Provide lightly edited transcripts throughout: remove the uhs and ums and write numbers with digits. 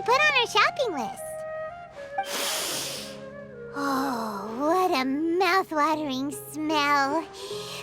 we put on our shopping list? Oh, what a mouth-watering smell.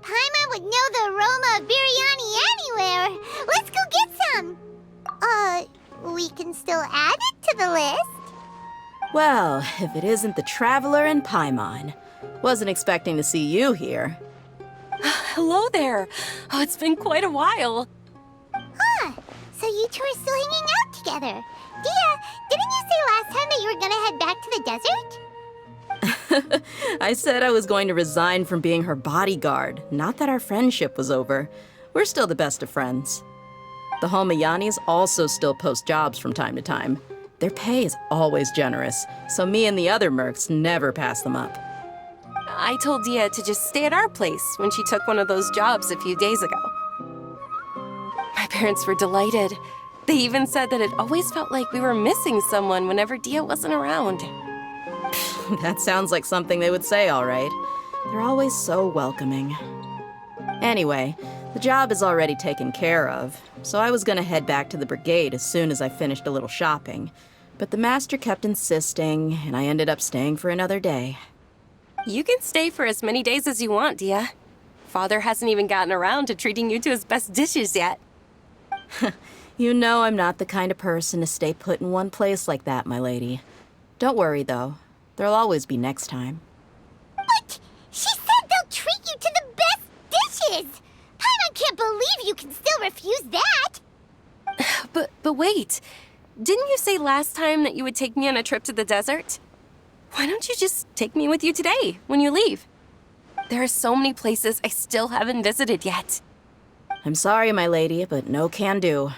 Paimon would know the aroma of biryani anywhere. Let's go get some. We can still add it to the list. Well, if it isn't the Traveler and Paimon. Wasn't expecting to see you here. Hello there. Oh, it's been quite a while. Huh, so you two are still hanging out together. Dia, didn't you say last time that you were gonna head back to the desert? I said I was going to resign from being her bodyguard, not that our friendship was over. We're still the best of friends. The Homayanis also still post jobs from time to time. Their pay is always generous, so me and the other mercs never pass them up. I told Dia to just stay at our place when she took one of those jobs a few days ago. My parents were delighted. They even said that it always felt like we were missing someone whenever Dia wasn't around. That sounds like something they would say, all right. They're always so welcoming. Anyway, the job is already taken care of, so I was gonna head back to the brigade as soon as I finished a little shopping. But the master kept insisting, and I ended up staying for another day. You can stay for as many days as you want, Dia. Father hasn't even gotten around to treating you to his best dishes yet. You know I'm not the kind of person to stay put in one place like that, my lady. Don't worry, though. There'll always be next time. What? She said they'll treat you to the best dishes! Paimon can't believe you can still refuse that! But wait. Didn't you say last time that you would take me on a trip to the desert? Why don't you just take me with you today, when you leave? There are so many places I still haven't visited yet. I'm sorry, my lady, but no can do.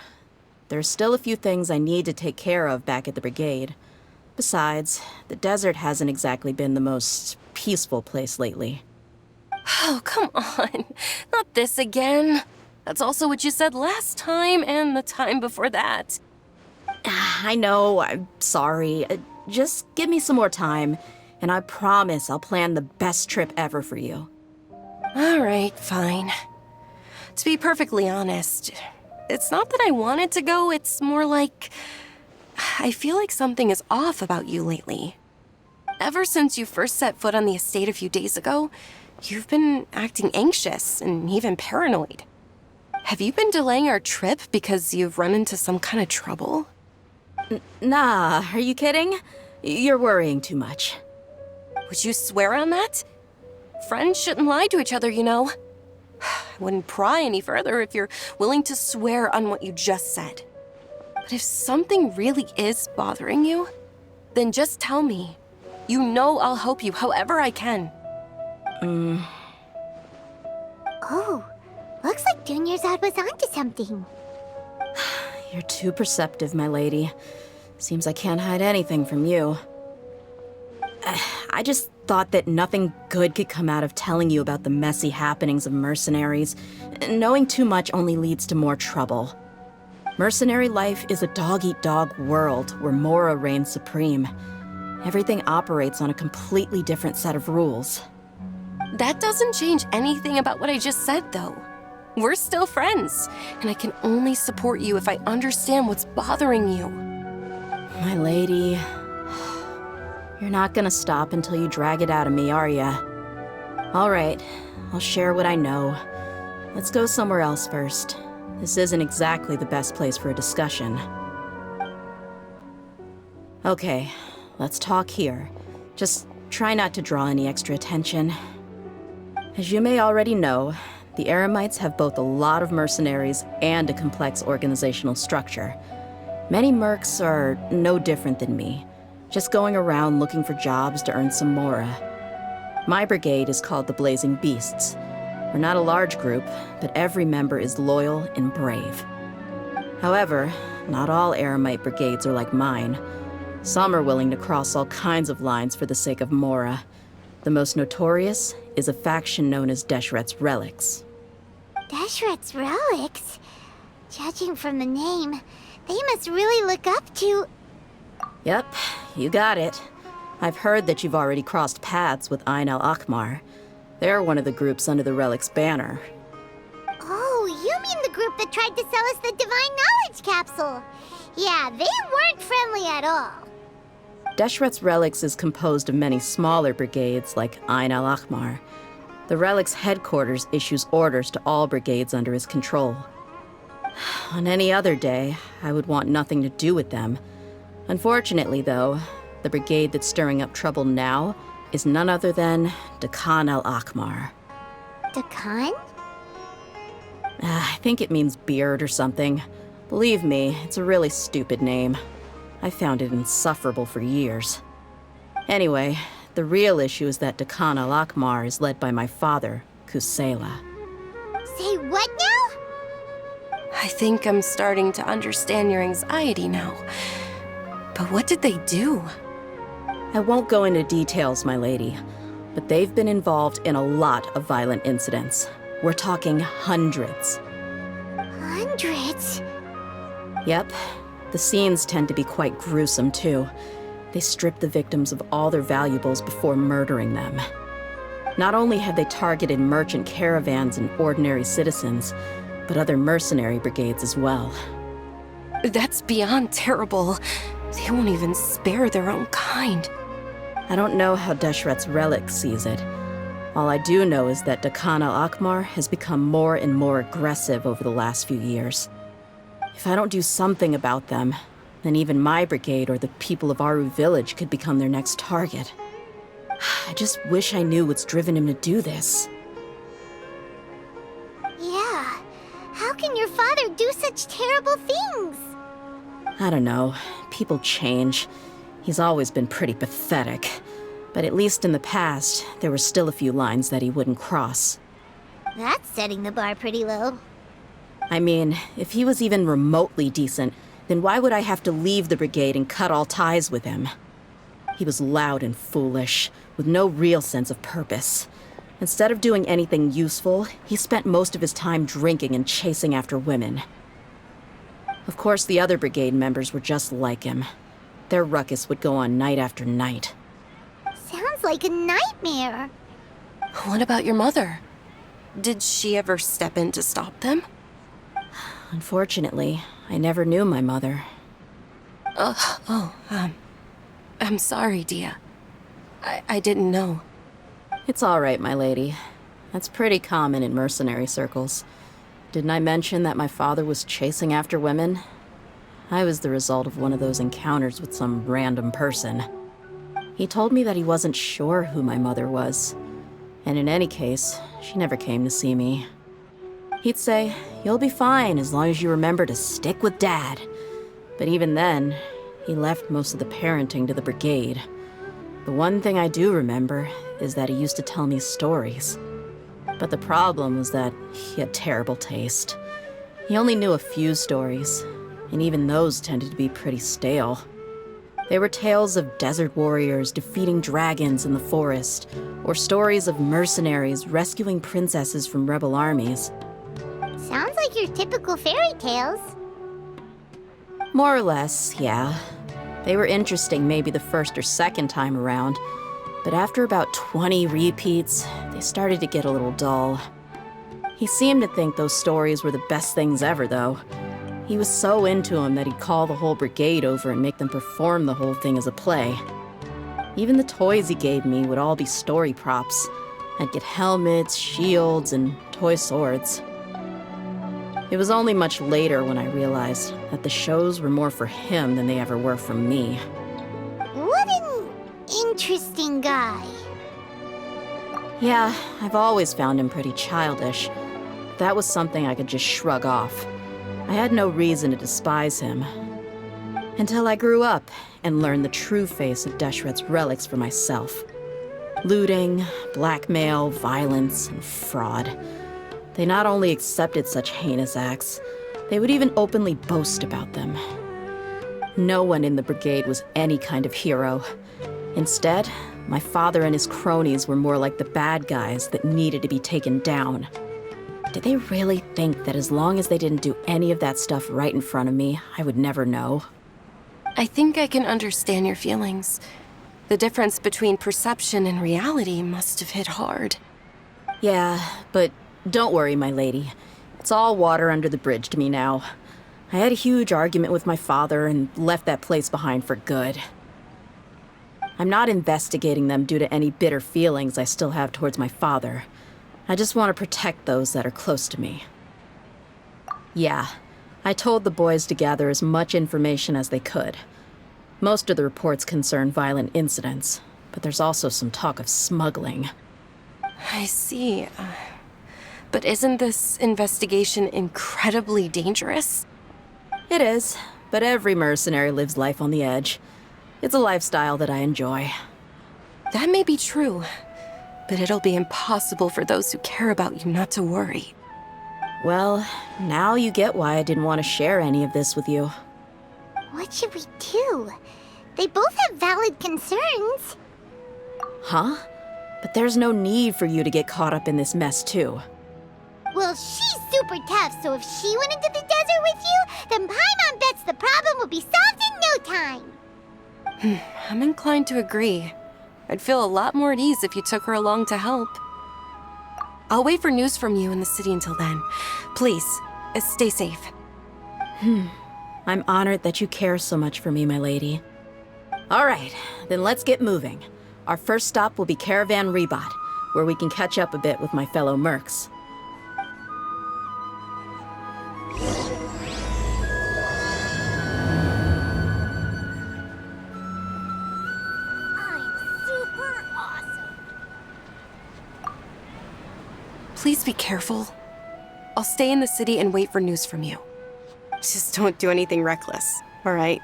There's still a few things I need to take care of back at the brigade. Besides, the desert hasn't exactly been the most peaceful place lately. Oh, come on. Not this again. That's also what you said last time and the time before that. I know, I'm sorry. Just give me some more time, and I promise I'll plan the best trip ever for you. All right, fine. To be perfectly honest, it's not that I wanted to go, it's more like I feel like something is off about you lately. Ever since you first set foot on the estate a few days ago, you've been acting anxious and even paranoid. Have you been delaying our trip because you've run into some kind of trouble? Nah, are you kidding? You're worrying too much. Would you swear on that? Friends shouldn't lie to each other, you know. I wouldn't pry any further if you're willing to swear on what you just said. But if something really is bothering you, then just tell me. You know I'll help you however I can. Oh, looks like Dunyarzad was onto something. You're too perceptive, my lady. Seems I can't hide anything from you. I just thought that nothing good could come out of telling you about the messy happenings of mercenaries. Knowing too much only leads to more trouble. Mercenary life is a dog-eat-dog world where Mora reigns supreme. Everything operates on a completely different set of rules. That doesn't change anything about what I just said, though. We're still friends, and I can only support you if I understand what's bothering you. My lady, you're not gonna stop until you drag it out of me, are ya? All right, I'll share what I know. Let's go somewhere else first. This isn't exactly the best place for a discussion. Okay, let's talk here. Just try not to draw any extra attention. As you may already know, the Eremites have both a lot of mercenaries and a complex organizational structure. Many mercs are no different than me, just going around looking for jobs to earn some mora. My brigade is called the Blazing Beasts. We're not a large group, but every member is loyal and brave. However, not all Eremite brigades are like mine. Some are willing to cross all kinds of lines for the sake of mora. The most notorious is a faction known as Deshret's Relics. Deshret's Relics? Judging from the name, they must really look up to... Yep, you got it. I've heard that you've already crossed paths with Ain al-Akmar. They're one of the groups under the Relic's banner. Oh, you mean the group that tried to sell us the Divine Knowledge Capsule? Yeah, they weren't friendly at all. Deshret's Relics is composed of many smaller brigades like Ain al-Ahmar. The Relic's headquarters issues orders to all brigades under his control. On any other day, I would want nothing to do with them. Unfortunately, though, the brigade that's stirring up trouble now is none other than Dakan al-Ahmar. Dakan? I think it means beard or something. Believe me, it's a really stupid name. I found it insufferable for years. Anyway, the real issue is that Dakan al-Ahmar is led by my father, Kusela. Say what now? I think I'm starting to understand your anxiety now. But what did they do? I won't go into details, my lady, but they've been involved in a lot of violent incidents. We're talking hundreds. Hundreds? Yep. The scenes tend to be quite gruesome, too. They strip the victims of all their valuables before murdering them. Not only have they targeted merchant caravans and ordinary citizens, but other mercenary brigades as well. That's beyond terrible. They won't even spare their own kind. I don't know how Deshret's Relic sees it. All I do know is that Dakan al-Ahmar has become more and more aggressive over the last few years. If I don't do something about them, then even my brigade or the people of Aru village could become their next target. I just wish I knew what's driven him to do this. Yeah. How can your father do such terrible things? I don't know. People change. He's always been pretty pathetic. But at least in the past, there were still a few lines that he wouldn't cross. That's setting the bar pretty low. I mean, if he was even remotely decent, then why would I have to leave the brigade and cut all ties with him? He was loud and foolish, with no real sense of purpose. Instead of doing anything useful, he spent most of his time drinking and chasing after women. Of course, the other brigade members were just like him. Their ruckus would go on night after night. Sounds like a nightmare. What about your mother? Did she ever step in to stop them? Unfortunately, I never knew my mother. I'm sorry, Dia. I didn't know. It's all right, my lady. That's pretty common in mercenary circles. Didn't I mention that my father was chasing after women? I was the result of one of those encounters with some random person. He told me that he wasn't sure who my mother was. And in any case, she never came to see me. He'd say, "You'll be fine as long as you remember to stick with Dad." But even then, he left most of the parenting to the brigade. The one thing I do remember is that he used to tell me stories. But the problem was that he had terrible taste. He only knew a few stories, and even those tended to be pretty stale. They were tales of desert warriors defeating dragons in the forest, or stories of mercenaries rescuing princesses from rebel armies. Sounds like your typical fairy tales. More or less, yeah. They were interesting maybe the first or second time around, but after about 20 repeats, they started to get a little dull. He seemed to think those stories were the best things ever, though. He was so into them that he'd call the whole brigade over and make them perform the whole thing as a play. Even the toys he gave me would all be story props. I'd get helmets, shields, and toy swords. It was only much later when I realized that the shows were more for him than they ever were for me. What an interesting guy. Yeah, I've always found him pretty childish. That was something I could just shrug off. I had no reason to despise him. Until I grew up and learned the true face of Deshret's Relics for myself. Looting, blackmail, violence, and fraud. They not only accepted such heinous acts, they would even openly boast about them. No one in the brigade was any kind of hero. Instead, my father and his cronies were more like the bad guys that needed to be taken down. Did they really think that as long as they didn't do any of that stuff right in front of me, I would never know? I think I can understand your feelings. The difference between perception and reality must have hit hard. Yeah, but don't worry, my lady. It's all water under the bridge to me now. I had a huge argument with my father and left that place behind for good. I'm not investigating them due to any bitter feelings I still have towards my father. I just want to protect those that are close to me. Yeah, I told the boys to gather as much information as they could. Most of the reports concern violent incidents, but there's also some talk of smuggling. I see. But isn't this investigation incredibly dangerous? It is, but every mercenary lives life on the edge. It's a lifestyle that I enjoy. That may be true, but it'll be impossible for those who care about you not to worry. Well, now you get why I didn't want to share any of this with you. What should we do? They both have valid concerns. Huh? But there's no need for you to get caught up in this mess, too. Well, she's super tough, so if she went into the desert with you, then Paimon bets the problem will be solved in no time. I'm inclined to agree. I'd feel a lot more at ease if you took her along to help. I'll wait for news from you in the city until then. Please, stay safe. I'm honored that you care so much for me, my lady. All right, then let's get moving. Our first stop will be Caravan Rebot, where we can catch up a bit with my fellow mercs. I'm super awesome. Please be careful. I'll stay in the city and wait for news from you. Just don't do anything reckless, all right?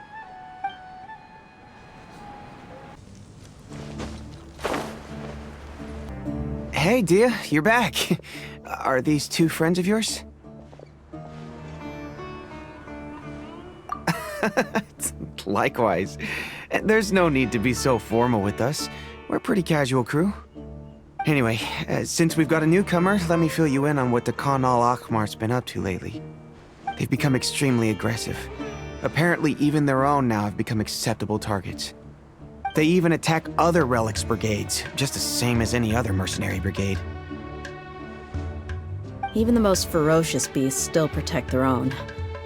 Hey, Dia, you're back. Are these two friends of yours? Likewise. There's no need to be so formal with us. We're a pretty casual crew. Anyway, since we've got a newcomer, let me fill you in on what the Khan al-Ahmar's been up to lately. They've become extremely aggressive. Apparently, even their own now have become acceptable targets. They even attack other relics brigades, just the same as any other mercenary brigade. Even the most ferocious beasts still protect their own.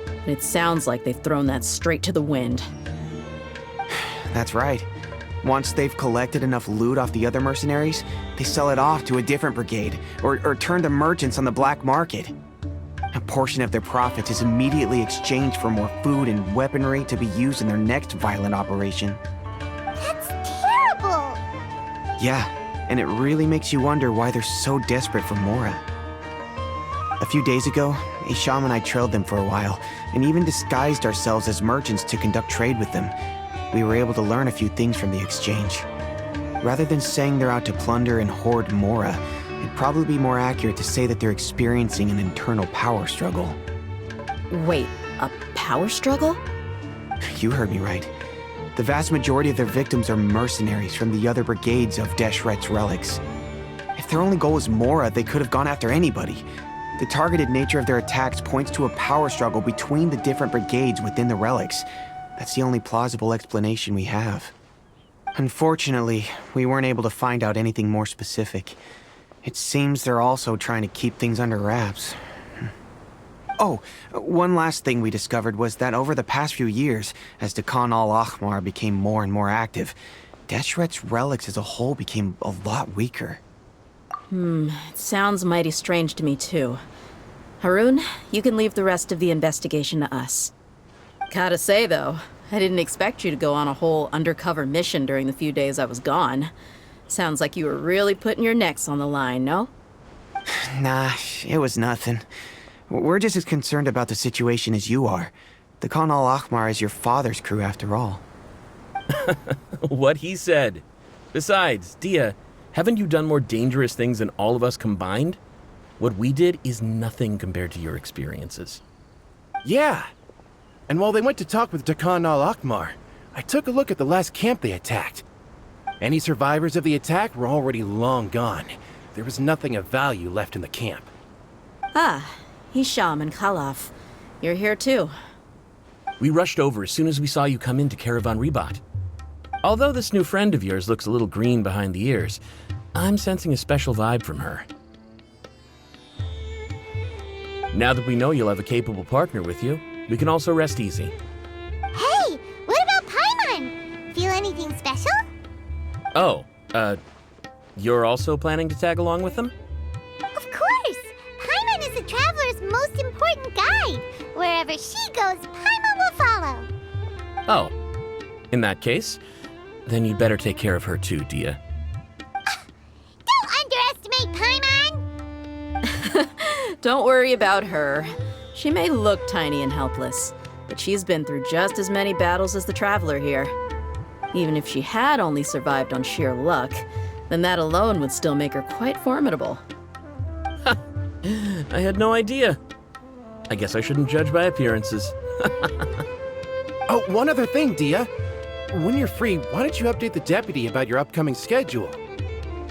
And it sounds like they've thrown that straight to the wind. That's right. Once they've collected enough loot off the other mercenaries, they sell it off to a different brigade, or turn to merchants on the black market. A portion of their profits is immediately exchanged for more food and weaponry to be used in their next violent operation. That's terrible. Yeah, and it really makes you wonder why they're so desperate for Mora. A few days ago, Isham and I trailed them for a while, and even disguised ourselves as merchants to conduct trade with them. We were able to learn a few things from the exchange. Rather than saying they're out to plunder and hoard Mora, it'd probably be more accurate to say that they're experiencing an internal power struggle. Wait, a power struggle? You heard me right. The vast majority of their victims are mercenaries from the other brigades of Deshret's relics. If their only goal was Mora, they could have gone after anybody. The targeted nature of their attacks points to a power struggle between the different brigades within the relics. That's the only plausible explanation we have. Unfortunately, we weren't able to find out anything more specific. It seems they're also trying to keep things under wraps. Oh, one last thing we discovered was that over the past few years, as the Khan al-Ahmar became more and more active, Deshret's relics as a whole became a lot weaker. It sounds mighty strange to me, too. Harun, you can leave the rest of the investigation to us. Gotta say, though, I didn't expect you to go on a whole undercover mission during the few days I was gone. Sounds like you were really putting your necks on the line, no? Nah, it was nothing. We're just as concerned about the situation as you are. The Khan al-Ahmar is your father's crew, after all. What he said. Besides, Dia, haven't you done more dangerous things than all of us combined? What we did is nothing compared to your experiences. Yeah. And while they went to talk with Khan al-Ahmar, I took a look at the last camp they attacked. Any survivors of the attack were already long gone. There was nothing of value left in the camp. Ah, Hisham and Khalaf. You're here too. We rushed over as soon as we saw you come into Caravan Rebot. Although this new friend of yours looks a little green behind the ears, I'm sensing a special vibe from her. Now that we know you'll have a capable partner with you, We can also rest easy. Hey, what about Paimon? Feel anything special? Oh, you're also planning to tag along with them? Of course! Paimon is the traveler's most important guide. Wherever she goes, Paimon will follow. Oh, in that case, then you'd better take care of her too, Dia. Don't underestimate Paimon! Don't worry about her. She may look tiny and helpless, but she's been through just as many battles as the traveler here. Even if she had only survived on sheer luck, then that alone would still make her quite formidable. I had no idea. I guess I shouldn't judge by appearances. Oh, one other thing, Dia. When you're free, why don't you update the deputy about your upcoming schedule?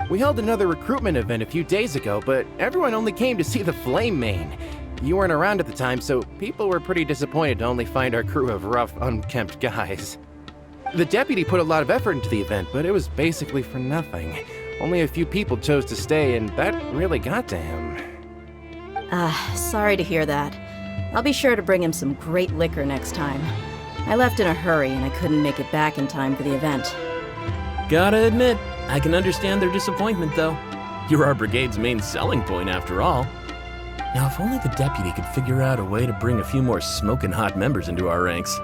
We held another recruitment event a few days ago, but everyone only came to see the Flame Main. You weren't around at the time, so people were pretty disappointed to only find our crew of rough, unkempt guys. The deputy put a lot of effort into the event, but it was basically for nothing. Only a few people chose to stay, and that really got to him. Sorry to hear that. I'll be sure to bring him some great liquor next time. I left in a hurry and I couldn't make it back in time for the event. Gotta admit, I can understand their disappointment, though. You're our brigade's main selling point, after all. Now, if only the deputy could figure out a way to bring a few more smoking hot members into our ranks.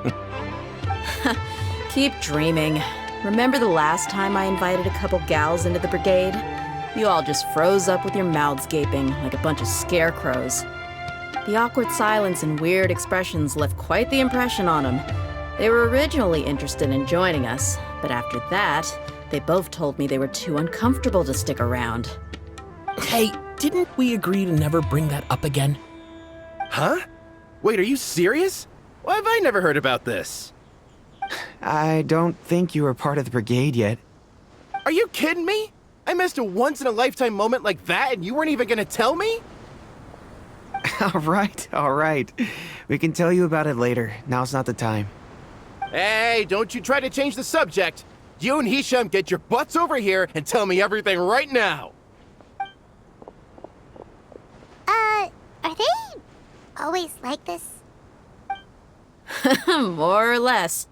Keep dreaming. Remember the last time I invited a couple gals into the brigade? You all just froze up with your mouths gaping like a bunch of scarecrows. The awkward silence and weird expressions left quite the impression on them. They were originally interested in joining us, but after that, they both told me they were too uncomfortable to stick around. Hey, didn't we agree to never bring that up again? Huh? Wait, are you serious? Why have I never heard about this? I don't think you were part of the brigade yet. Are you kidding me? I missed a once-in-a-lifetime moment like that and you weren't even gonna tell me? All right. We can tell you about it later. Now's not the time. Hey, don't you try to change the subject. You and Hisham get your butts over here and tell me everything right now. Are they always like this? More or less.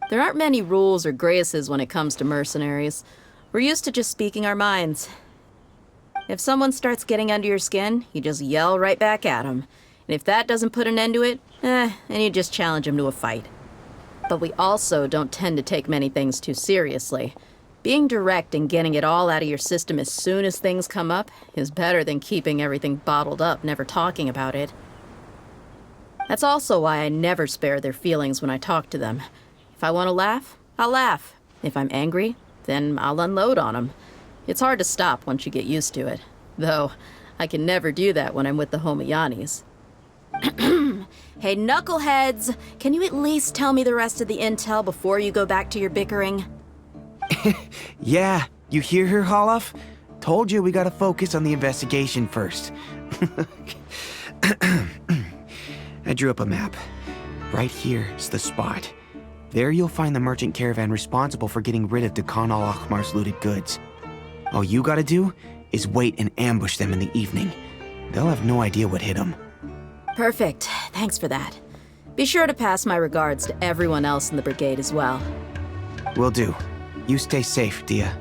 There aren't many rules or graces when it comes to mercenaries. We're used to just speaking our minds. If someone starts getting under your skin, you just yell right back at them. And if that doesn't put an end to it, then you just challenge them to a fight. But we also don't tend to take many things too seriously. Being direct and getting it all out of your system as soon as things come up is better than keeping everything bottled up, never talking about it. That's also why I never spare their feelings when I talk to them. If I want to laugh, I'll laugh. If I'm angry, then I'll unload on them. It's hard to stop once you get used to it. Though, I can never do that when I'm with the Homayanis. Hey, knuckleheads! Can you at least tell me the rest of the intel before you go back to your bickering? Yeah, you hear her, Holof? Told you we gotta focus on the investigation first. I drew up a map. Right here's the spot. There you'll find the merchant caravan responsible for getting rid of Dakan al-Akhmar's looted goods. All you gotta do is wait and ambush them in the evening. They'll have no idea what hit them. Perfect. Thanks for that. Be sure to pass my regards to everyone else in the brigade as well. Will do. You stay safe, Dia.